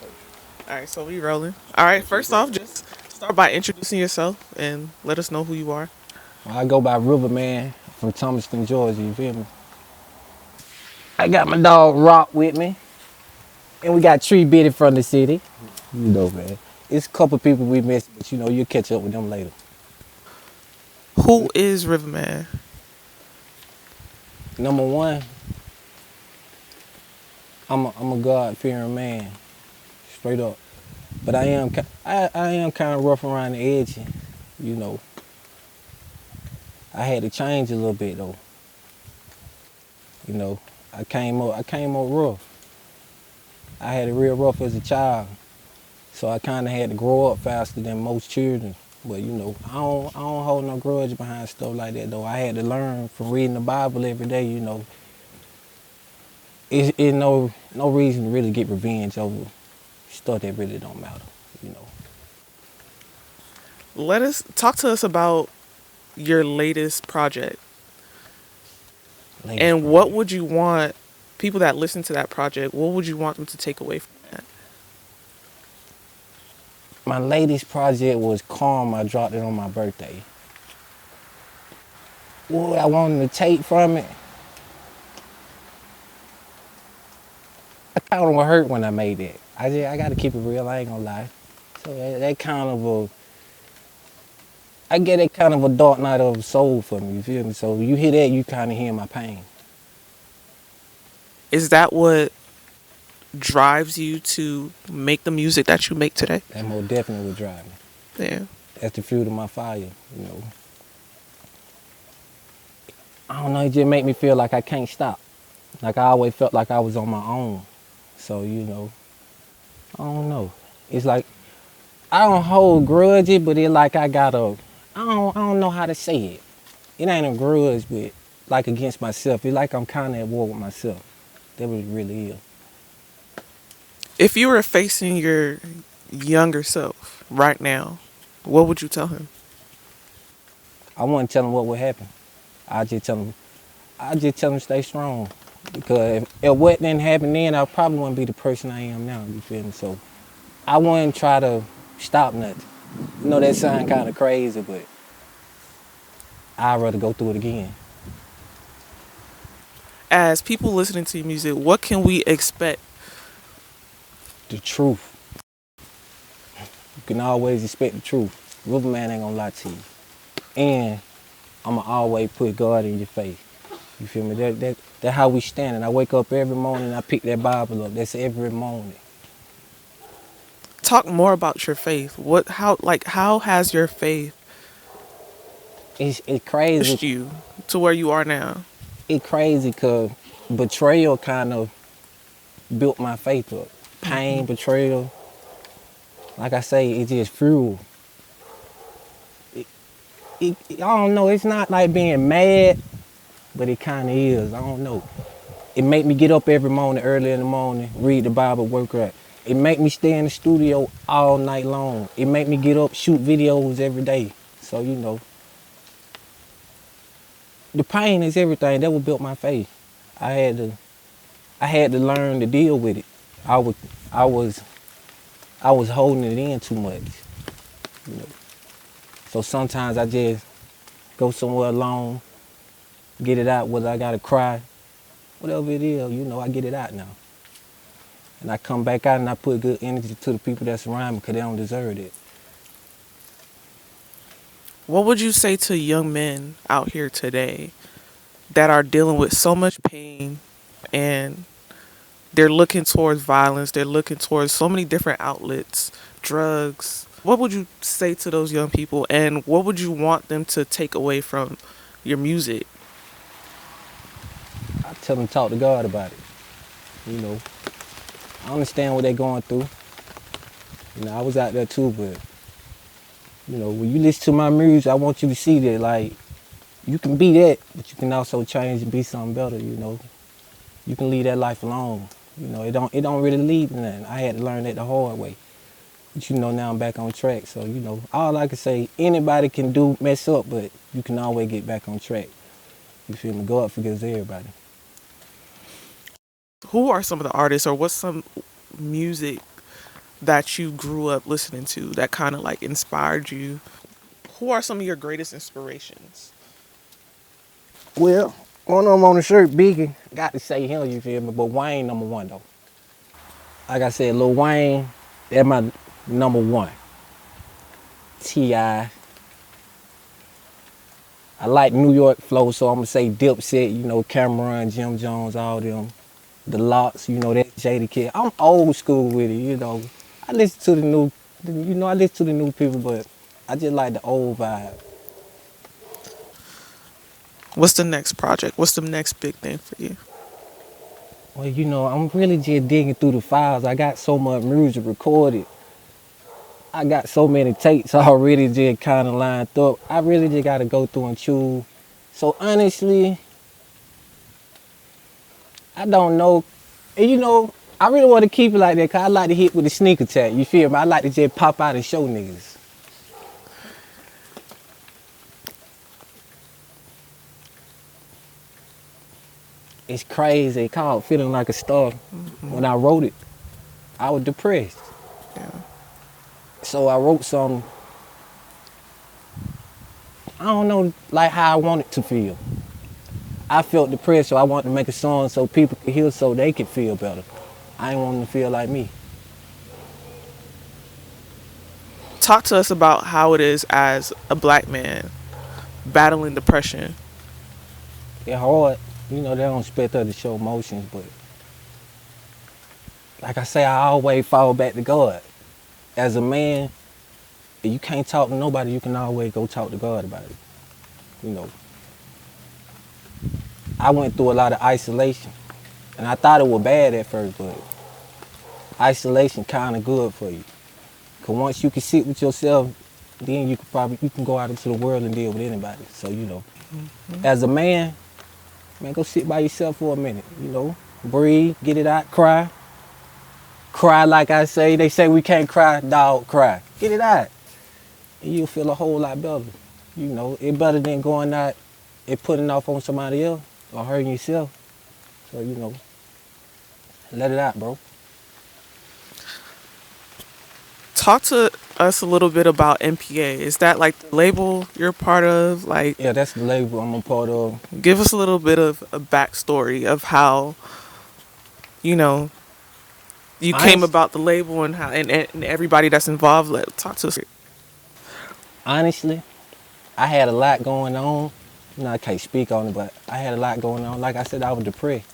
All right, so we rolling. All right, first off, just start by introducing yourself and let us know who you are. Well, I go by Riverman from Thomaston, Georgia, you feel me? I got my dog Rock with me, and we got Tree Bitty from the city. You know, man. It's a couple people we missed, but you'll catch up with them later. Who is Riverman? Number one, I'm a God-fearing man, straight up. But I am kind of rough around the edge. You know, I had to change a little bit though. You know, I came up rough. I had it real rough as a child. So I kind of had to grow up faster than most children. But I don't hold no grudge behind stuff like that though. I had to learn from reading the Bible every day. It's no reason to really get revenge over stuff that really don't matter. You know, Let us talk to us about your latest project latest and what project. would you want people that listen to that project, what would you want them to take away from that? My latest project was Calm. I dropped it on my birthday. What I wanted to take from it, I kind of hurt when I made it. I got to keep it real. I ain't gonna lie. So that kind of I get it kind of a dark night of the soul for me, you feel me? So you hear that, you kind of hear my pain. Is that what drives you to make the music that you make today? That more definitely would drive me. Yeah. That's the fuel to my fire. I don't know, it just make me feel like I can't stop. Like I always felt like I was on my own. So, I don't know. It's like, I don't hold grudges, but it like I don't know how to say it. It ain't a grudge, but like against myself. It's like I'm kind of at war with myself. That what it really is. If you were facing your younger self right now, what would you tell him? I wouldn't tell him what would happen. I just tell him stay strong. Because if what didn't happen then, I probably wouldn't be the person I am now, you feel me? So I wouldn't try to stop nothing. That sound kind of crazy, but I'd rather go through it again. As people listening to your music, what can we expect? The truth. You can always expect the truth. Riverman ain't gonna lie to you. And I'ma always put God in your face. You feel me? That's how we stand. And I wake up every morning and I pick that Bible up. That's every morning. Talk more about your faith. How has your faith It's crazy. pushed you to where you are now? It's crazy because betrayal kind of built my faith up. Pain, betrayal, like I say, it just fuel. I don't know, it's not like being mad, but it kind of is. I don't know. It make me get up every morning, early in the morning, read the Bible, work out. It make me stay in the studio all night long. It make me get up, shoot videos every day. So, the pain is everything. That what built my faith. I had to, I had to learn to deal with it. I was, I was, I was holding it in too much. You know. So sometimes I just go somewhere alone, get it out, whether I gotta cry, whatever it is, I get it out now. And I come back out and I put good energy to the people that surround me because they don't deserve it. What would you say to young men out here today that are dealing with so much pain and they're looking towards violence, they're looking towards so many different outlets, drugs? What would you say to those young people and what would you want them to take away from your music? I tell them talk to God about it. You know, I understand what they're going through. I was out there too, but when you listen to my music, I want you to see that like you can be that, but you can also change and be something better. You can leave that life alone. It don't really lead to nothing. I had to learn that the hard way. But now I'm back on track. So, all I can say, anybody can mess up, but you can always get back on track. You feel me? God forgives everybody. Who are some of the artists or what's some music that you grew up listening to that kind of like inspired you? Who are some of your greatest inspirations? Well, one of them on the shirt, Biggie, got to say him, you feel me? But Wayne number one though. Like I said, Lil Wayne, that's my number one. T.I. I like New York flow, so I'm gonna say Dipset, Cameron, Jim Jones, all them. The Lots, that Jada Kid. I'm old school with it. I listen to the new, I listen to the new people, but I just like the old vibe. What's the next project? What's the next big thing for you? Well, I'm really just digging through the files. I got so much music recorded. I got so many tapes already just kind of lined up. I really just got to go through and choose. So honestly, I don't know. And I really want to keep it like that because I like to hit with the sneak attack. You feel me? I like to just pop out and show niggas. It's crazy. It called Feeling Like a Star. When I wrote it, I was depressed. Yeah. So I wrote something, I don't know, like how I wanted to feel. I felt depressed, so I wanted to make a song so people could hear so they could feel better. I ain't want them to feel like me. Talk to us about how it is as a black man battling depression. It's hard. They don't expect us to show emotions, but like I say, I always fall back to God. As a man, if you can't talk to nobody, you can always go talk to God about it. You know, I went through a lot of isolation, and I thought it was bad at first, but isolation kind of good for you. Cause once you can sit with yourself, then you can go out into the world and deal with anybody. So as a man, go sit by yourself for a minute. Breathe, get it out, cry. Cry like I say. They say we can't cry, dog, cry. Get it out. And you'll feel a whole lot better. It's better than going out and putting off on somebody else or hurting yourself. So, let it out, bro. Talk to us a little bit about MPA. Is that like the label you're part of? Like, Yeah, that's the label I'm a part of. give us a little bit of a backstory of how, you know, you came Honest, about the label and how and everybody that's involved. Talk to us. honestly, I had a lot going on. I can't speak on it, but I had a lot going on. Like I said, I was depressed.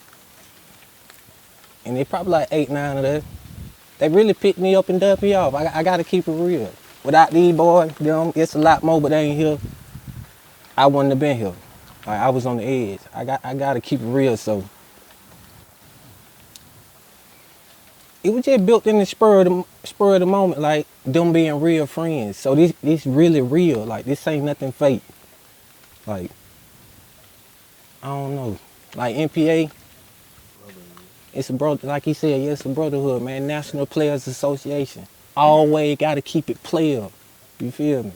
And they probably like 8, 9 of them. They really picked me up and dumped me off. I got to keep it real. Without these boys, it's a lot more, but they ain't here. I wouldn't have been here. Like, I was on the edge. I got to keep it real. So it was just built in the spur of the moment, like them being real friends. So this really real. Like, this ain't nothing fake. Like, I don't know. Like NPA, it's a brother. Like he said, yeah, it's a brotherhood, man. National Players Association. Always got to keep it player. You feel me?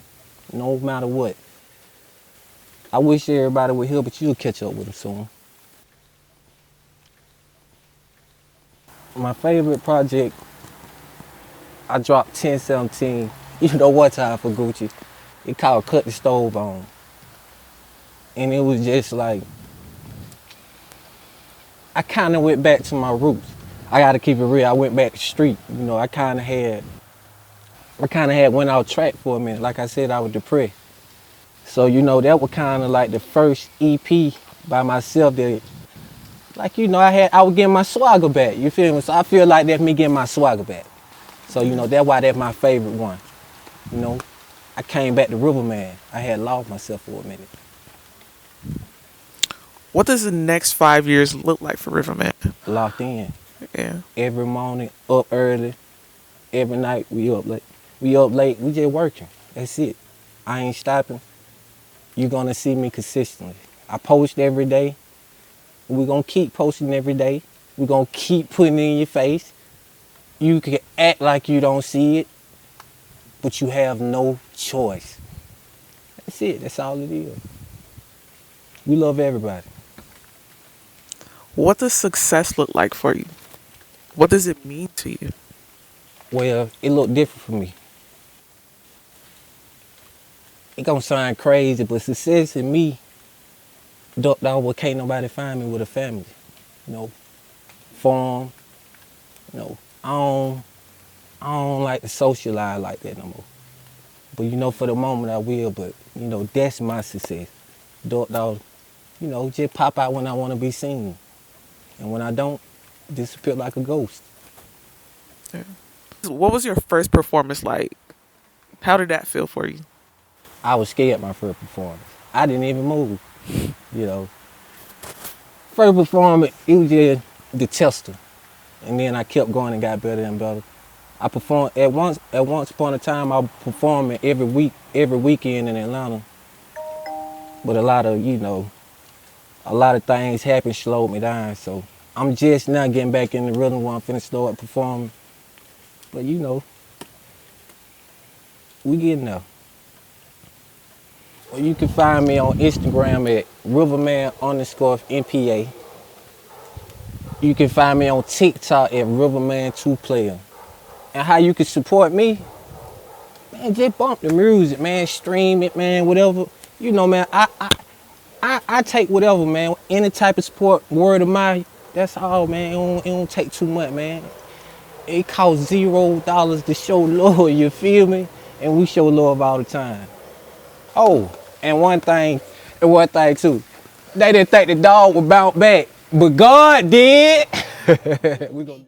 No matter what. I wish everybody were here, but you'll catch up with them soon. My favorite project, I dropped 1017. You know what time for Gucci? It called Cut the Stove On. And it was just like, I kind of went back to my roots. I got to keep it real. I went back to street. I kind of had went out track for a minute. Like I said, I was depressed. So, that was kind of like the first EP by myself that, like, I was getting my swagger back. You feel me? So I feel like that's me getting my swagger back. So, that's why that's my favorite one. I came back to Riverman. I had lost myself for a minute. What does the next 5 years look like for Riverman? Locked in. Yeah. Every morning, up early. Every night, we up late. We up late. We just working. That's it. I ain't stopping. You're going to see me consistently. I post every day. We're going to keep posting every day. We're going to keep putting it in your face. You can act like you don't see it, but you have no choice. That's it. That's all it is. We love everybody. What does success look like for you? What does it mean to you? Well, it looked different for me. It gonna sound crazy, but success in me ducked out what can't nobody find me with a family. You know, farm, you know, I don't like to socialize like that no more. But you know, for the moment I will, but you know, that's my success. Ducked out, you know, just pop out when I wanna be seen. And when I don't, disappear like a ghost. Yeah. What was your first performance like? How did that feel for you? I was scared my first performance. I didn't even move, you know. First performance, it was just the tester. And then I kept going and got better and better. I performed at once upon a time I was performing every weekend in Atlanta. But a lot of things happened, slowed me down. So I'm just now getting back in the rhythm where I'm finna start performing. But you know, we getting there. Well, you can find me on Instagram at Riverman_NPA. You can find me on TikTok at Riverman2Player. And how you can support me, man, just bump the music, man, stream it, man, whatever. You know, man, I take whatever, man. Any type of support, word of mouth, that's all, man. It don't take too much, man. It costs $0 to show love, you feel me? And we show love all the time. Oh, and one thing too. They didn't think the dog would bounce back, but God did. We gonna